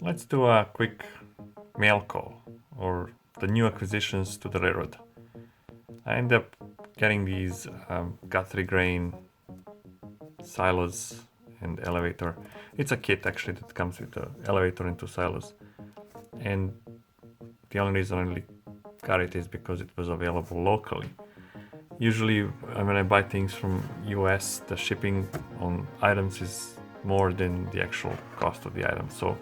Let's do a quick mail call, or the new acquisitions to the railroad. I end up getting these Guthrie grain silos and elevator. It's a kit actually that comes with the elevator and two silos. And the only reason I really got it is because it was available locally. Usually when I buy things from US, the shipping on items is more than the actual cost of the item. So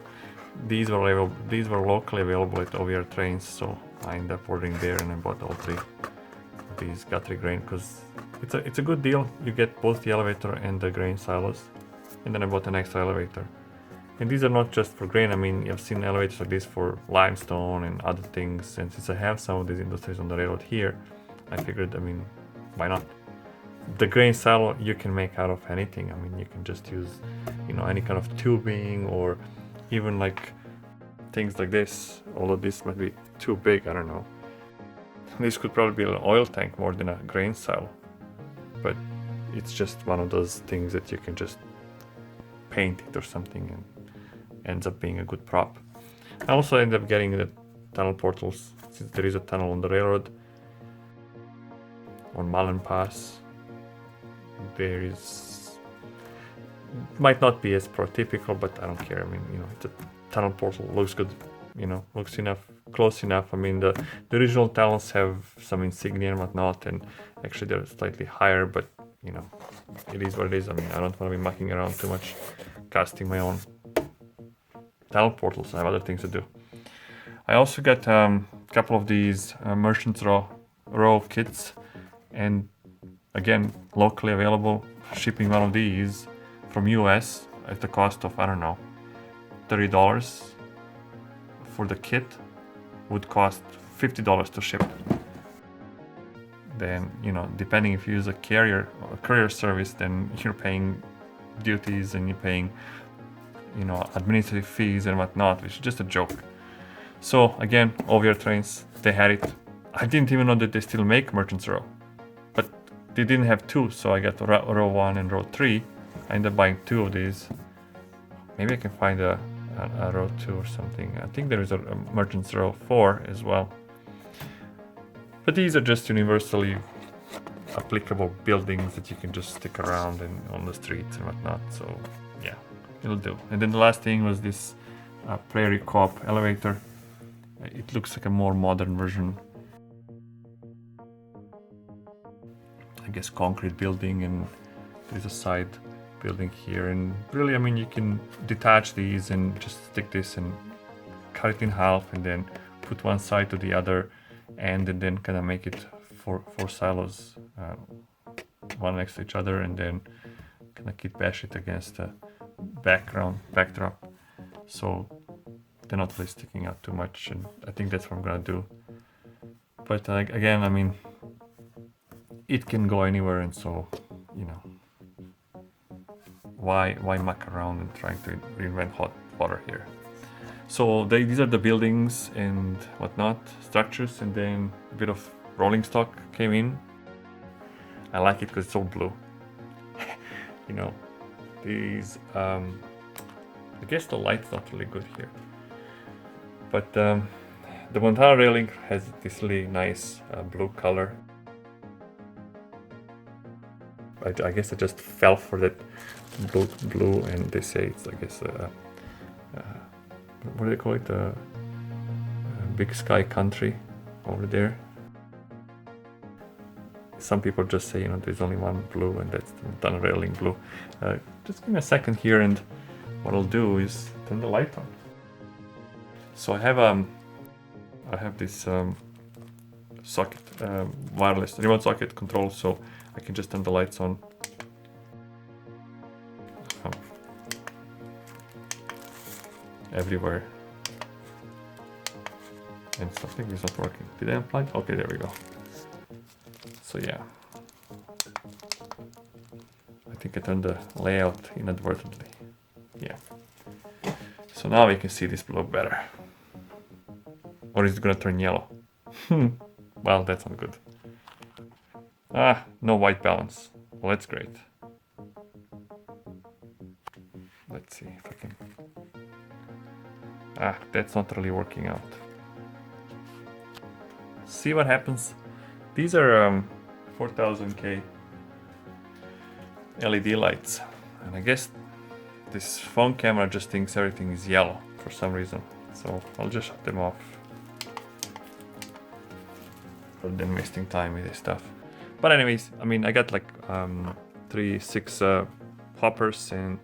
these were locally available at OVR trains, so I ended up ordering there, and I bought all three of these Guthrie grain because it's a good deal. You get both the elevator and the grain silos, and then I bought an extra elevator. And these are not just for grain. I mean, I've seen elevators like this for limestone and other things. And since I have some of these industries on the railroad here, I figured, I mean, why not? The grain silo you can make out of anything. I mean, you can just use, any kind of tubing, or even like things like this. Although this might be too big, I don't know. This could probably be an oil tank more than a grain silo. But it's just one of those things that you can just paint it or something, and ends up being a good prop. I also end up getting the tunnel portals, since there is a tunnel on the railroad on Mullen Pass. There is, might not be as prototypical, but I don't care. I mean, it's a tunnel portal, looks good, looks close enough. I mean, the original tunnels have some insignia and whatnot, and actually they're slightly higher, but it is what it is. I mean, I don't want to be mucking around too much, casting my own tunnel portals. I have other things to do. I also got a couple of these Merchants Row kits, and again, locally available. Shipping one of these from US at the cost of, I don't know, $30 for the kit would cost $50 to ship. Then, depending if you use a courier service, then you're paying duties and you're paying, administrative fees and whatnot, which is just a joke. So again, OVR trains, they had it. I didn't even know that they still make Merchants Row, but they didn't have two, so I got row 1 and row 3. I ended up buying 2 of these. Maybe I can find a row 2 or something. I think there is a Merchants Row 4 as well. But these are just universally applicable buildings that you can just stick around and on the streets and whatnot. So yeah, it'll do. And then the last thing was this Prairie Co-op elevator. It looks like a more modern version. I guess concrete building, and there's a side building here. And really, I mean, you can detach these and just stick this and cut it in half, and then put one side to the other, and then kind of make it four silos, one next to each other, and then kind of kit bash it against the backdrop, so they're not really sticking out too much. And I think that's what I'm gonna do. But again, I mean, it can go anywhere, and so why muck around and trying to reinvent hot water here? So these are the buildings and whatnot, structures, and then a bit of rolling stock came in. I like it because it's all blue. These, I guess the light's not really good here. But the Montana railing has this really nice blue color. I guess I just fell for that blue, and they say it's, I guess, what do they call it? Big Sky Country over there. Some people just say, there's only one blue, and that's the Montana railing blue. Just give me a second here, and what I'll do is turn the light on. So I have this socket, wireless remote socket control, so I can just turn the lights on. Everywhere. And something is not working. Did I unplug? Okay, there we go. So yeah, I think I turned the layout inadvertently. Yeah. So now we can see this blue better. Or is it gonna turn yellow? Well, that's not good. No white balance. Well, that's great. Let's see if I can That's not really working out. See what happens. These are 4000K LED lights, and I guess this phone camera just thinks everything is yellow for some reason. So I'll just shut them off rather than wasting time with this stuff. But anyways, I mean, I got like 6 hoppers and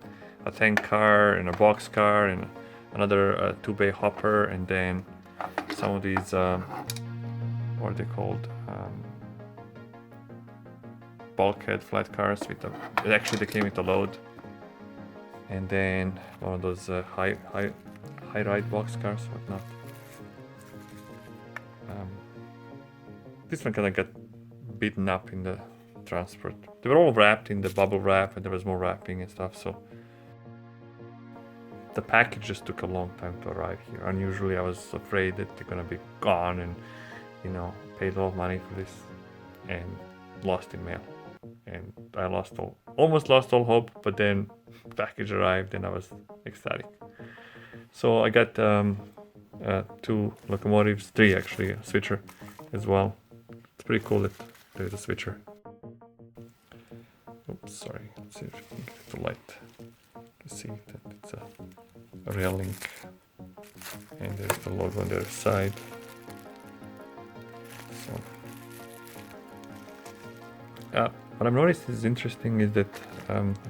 a tank car and a box car and another 2-bay hopper, and then some of these what are they called, bulkhead flat cars with a, actually they came with a load, and then one of those high ride box cars, whatnot. This one kind of got beaten up in the transport. They were all wrapped in the bubble wrap, and there was more wrapping and stuff, so the package just took a long time to arrive here. Unusually, I was afraid that they're gonna be gone, and you know, paid a lot of money for this and lost in mail. And I almost lost all hope, but then the package arrived and I was ecstatic. So I got 2 locomotives, 3 actually, a switcher as well. It's pretty cool that there's a switcher. Oops, sorry. Let's see if we can get the light to see that it's a rail link. And there's the logo on the other side. So, what I've noticed is interesting is that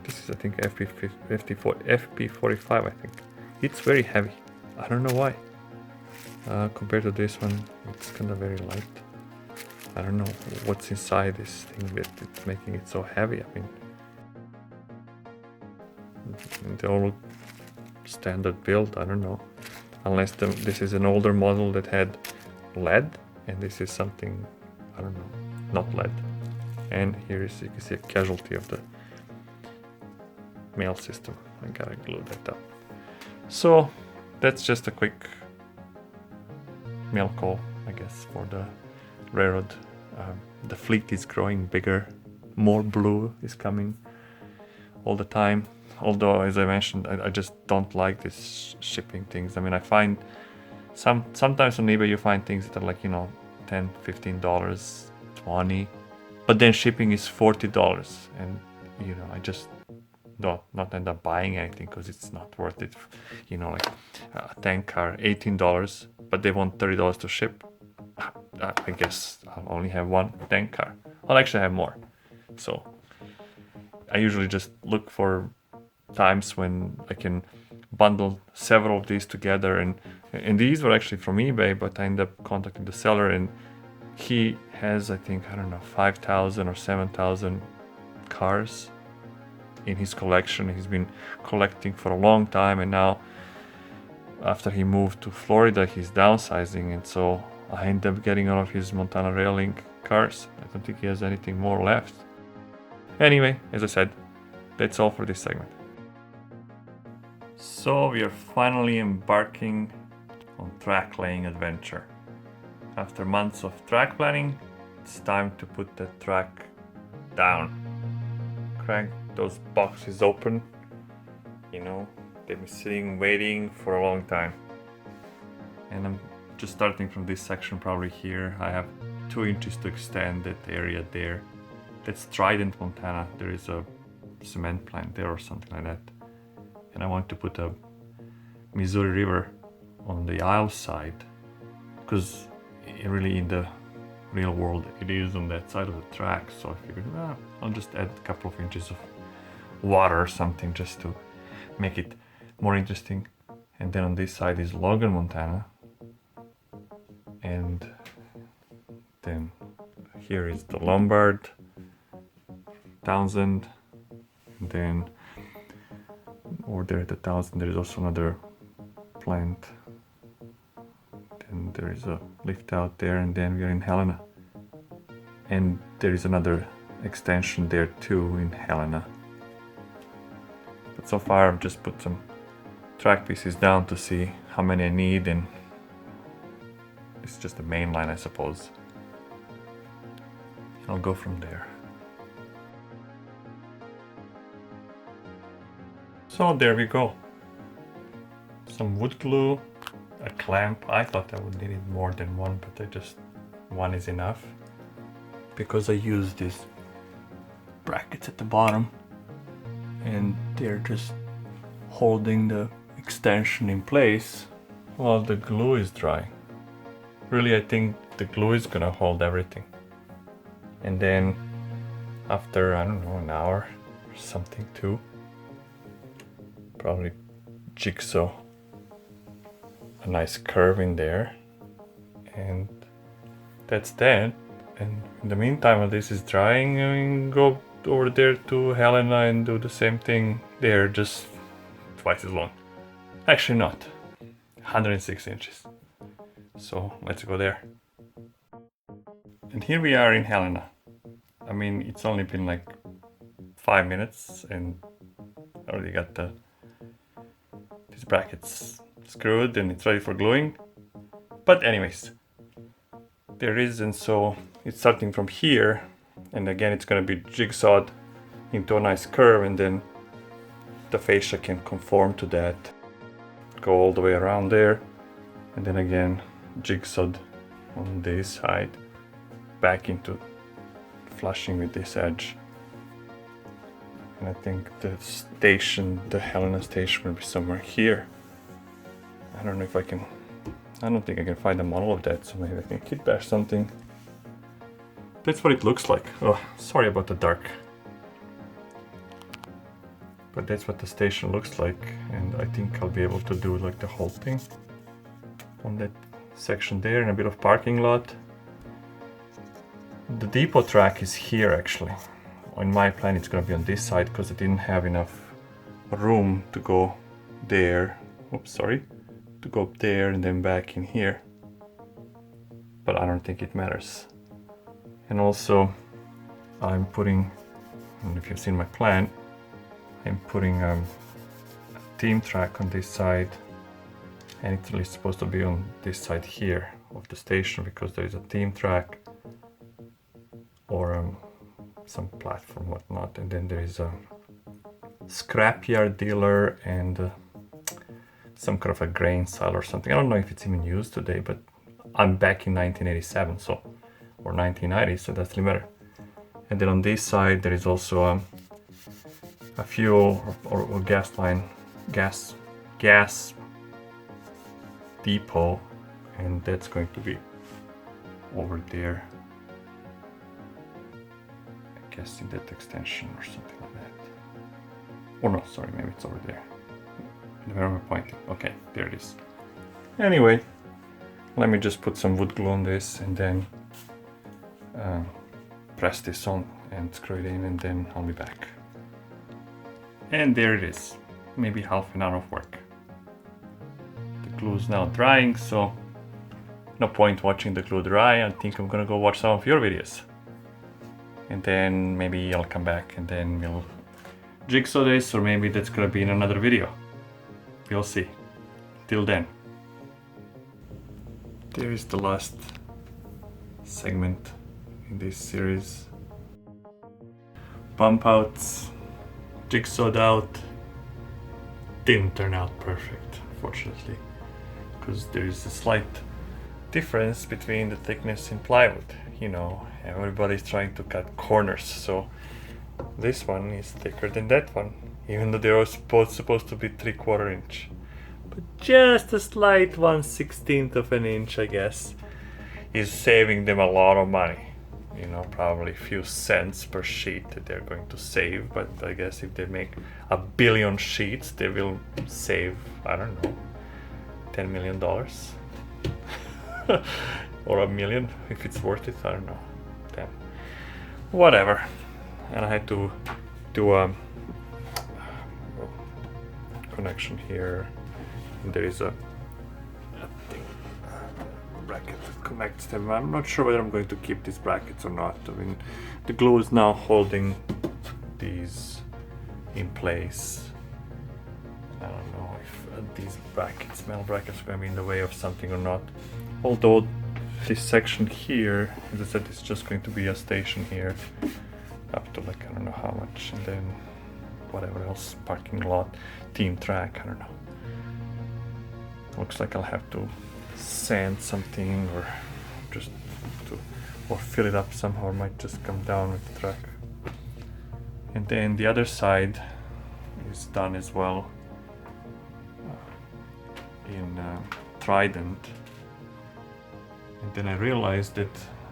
this is, I think, FP45, I think. It's very heavy. I don't know why. Compared to this one, it's kind of very light. I don't know what's inside this thing that it's making it so heavy. I mean, they all look standard build. I don't know, unless this is an older model that had lead, and this is something, I don't know, not lead. And here is, you can see a casualty of the mail system. I gotta glue that up. So that's just a quick mail call, I guess, for the railroad. The fleet is growing bigger, more blue is coming all the time. Although, as I mentioned, I just don't like these shipping things. I mean, I find sometimes on eBay you find things that are like, you know, $10, $15, $20, but then shipping is $40, and you know, I just not end up buying anything because it's not worth it. You know, like a tank car, $18, but they want $30 to ship. I guess I'll only have one tank car. I'll actually have more. So I usually just look for times when I can bundle several of these together, and these were actually from eBay, but I ended up contacting the seller, and he has, I think, I don't know, 5,000 or 7,000 cars in his collection. He's been collecting for a long time, and now after he moved to Florida, he's downsizing, and so I ended up getting all of his Montana Rail Link cars. I don't think he has anything more left. Anyway, as I said, that's all for this segment. So we are finally embarking on track laying adventure. After months of track planning, it's time to put the track down. Crack those boxes open. You know, they've been sitting waiting for a long time. And I'm just starting from this section, probably here. I have 2 inches to extend that area there. That's Trident, Montana. There is a cement plant there or something like that. And I want to put a Missouri River on the aisle side, because really in the real world it is on that side of the track. So I figured, I'll just add a couple of inches of water or something just to make it more interesting. And then on this side is Logan, Montana. And then here is the Lombard, Townsend, and then over there at the Townsend there is also another plant. Then there is a lift out there, and then we are in Helena. And there is another extension there too in Helena. But so far I've just put some track pieces down to see how many I need, and it's just the main line, I suppose. I'll go from there. So there we go. Some wood glue a clamp. I thought I would need more than one, but one is enough. Because I use these brackets at the bottom and they're just holding the extension in place while the glue is dry. Really, I think the glue is gonna hold everything. And then after, I don't know, an hour or something too, probably jigsaw a nice curve in there, and that's that. And in the meantime, while this is drying, I mean, go over there to Helena and do the same thing there, just twice as long. Actually not, 106 inches. So let's go there. And here we are in Helena. I mean, it's only been like 5 minutes and I already got these brackets screwed and it's ready for gluing. But anyways, there is, and so it's starting from here, and again it's gonna be jigsawed into a nice curve, and then the fascia can conform to that, go all the way around there, and then again jigsawed on this side back into flushing with this edge. And I think the Helena station will be somewhere here. I don't know if I don't think I can find a model of that, so maybe I can kit bash something. That's what it looks like. Oh, sorry about the dark. But that's what the station looks like, and I think I'll be able to do like the whole thing on that section there, and a bit of parking lot. The depot track is here actually. On my plan it's gonna be on this side because I didn't have enough room to go there. Oops, sorry. To go up there and then back in here. But I don't think it matters. And also I'm putting, I don't know if you've seen my plan, I'm putting a team track on this side, and it's really supposed to be on this side here of the station because there is a team track or some platform, whatnot, and then there is a scrapyard dealer and some kind of a grain silo or something. I don't know if it's even used today, but I'm back in 1987, so, or 1990, so that's the matter. And then on this side there is also a fuel or gas line, gas depot, and that's going to be over there. I guess in that extension or something like that. Or no, sorry, maybe it's over there. Where am I pointing? Okay, there it is. Anyway, let me just put some wood glue on this and then press this on and screw it in, and then I'll be back. And there it is, maybe half an hour of work. The glue is now drying, so no point watching the glue dry. I think I'm gonna go watch some of your videos. And then maybe I'll come back and then we'll jigsaw this, or maybe that's gonna be in another video. We'll see. Till then. There is the last segment in this series. Bump outs, jigsawed out. Didn't turn out perfect, unfortunately, because there is a slight difference between the thickness in plywood. You know, everybody's trying to cut corners, so this one is thicker than that one, even though they're supposed to be 3/4 inch. But just a slight 1/16 of an inch, I guess, is saving them a lot of money. You know, probably a few cents per sheet that they're going to save, but I guess if they make 1 billion sheets, they will save, I don't know, $10 million. Or $1 million, if it's worth it, I don't know. Damn. Whatever. And I had to do a connection here. And there is a thing, bracket that connects them. I'm not sure whether I'm going to keep these brackets or not. I mean, the glue is now holding these in place. I don't know if these brackets, metal brackets, are going to be in the way of something or not. Although this section here, as I said, it's just going to be a station here. Up to like, I don't know how much, and then whatever else, parking lot, team track, I don't know. Looks like I'll have to sand something or just or fill it up somehow, or might just come down with the truck. And then the other side is done as well in Trident. And then I realized that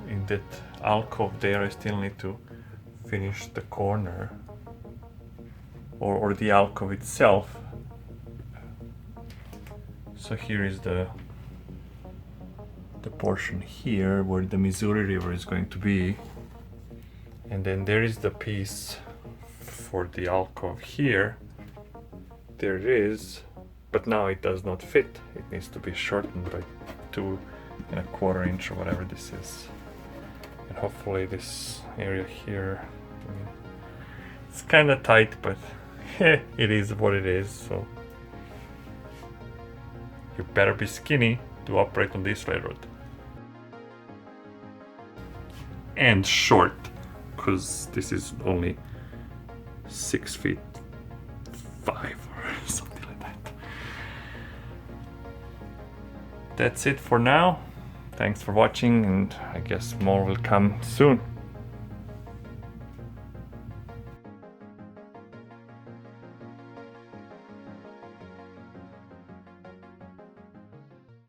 in that alcove there I still need to finish the corner or the alcove itself. So here is the portion here where the Missouri River is going to be, and then there is the piece for the alcove here. There it is, but now it does not fit. It needs to be shortened by 2¼ inch or whatever this is. And hopefully this area here, I mean, it's kind of tight, but it is what it is. So you better be skinny to operate on this railroad. And short, because this is only 6'5" or something like that. That's it for now. Thanks for watching, and I guess more will come soon.